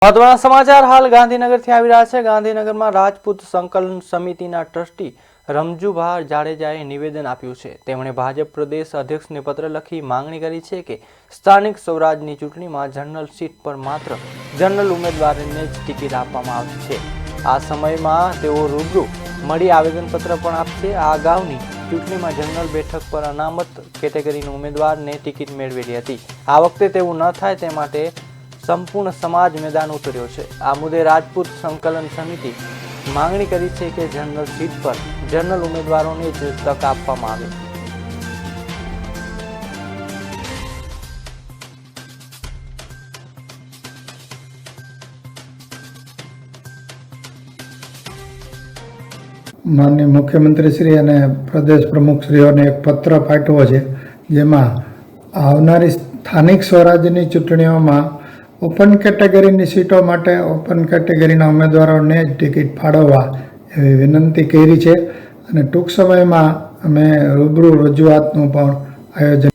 મહત્વના સમાચાર હાલ ગાંધીનગરથી આવી રહ્યા છે। ગાંધીનગરમાં રાજપૂત સંકલન સમિતિના ટ્રસ્ટી રમજુભા જાડેજાએ નિવેદન આપ્યું છે। તેમણે ભાજપ પ્રદેશ અધ્યક્ષને પત્ર લખી માંગણી કરી છે કે સ્થાનિક સ્વરાજની ચૂંટણીમાં જનરલ સીટ પર માત્ર જનરલ ઉમેદવારને જ ટિકિટ આપવામાં આવશે। આ સમયમાં તેઓ રૂબરૂ મળી આવેદનપત્ર પણ આપશે। આ અગાઉની ચૂંટણીમાં જનરલ બેઠક પર અનામત કેટેગરીના ઉમેદવારને ટિકિટ મેળવેલી હતી। આ વખતે તેવું ન થાય તે માટે સંપૂર્ણ સમાજ મેદાન ઉતર્યો છે। આ મુદ્દે રાજપૂત સંકલન સમિતિ માંગણી કરી છે કે જનરલ સીટ પર જનરલ ઉમેદવારોને જ તક આપવામાં આવે। માનનીય મુખ્યમંત્રીશ્રી અને પ્રદેશ પ્રમુખશ્રીઓને એક પત્ર પાઠવ્યો છે, જેમાં આવનારી સ્થાનિક સ્વરાજ્યની ચૂંટણીઓમાં ઓપન કેટેગરીની સીટો માટે ઓપન કેટેગરીના ઉમેદવારોને જ ટિકિટ ફાળવવા એવી વિનંતી કરી છે અને ટૂંક સમયમાં અમે રૂબરૂ રજૂઆતનું પણ આયોજન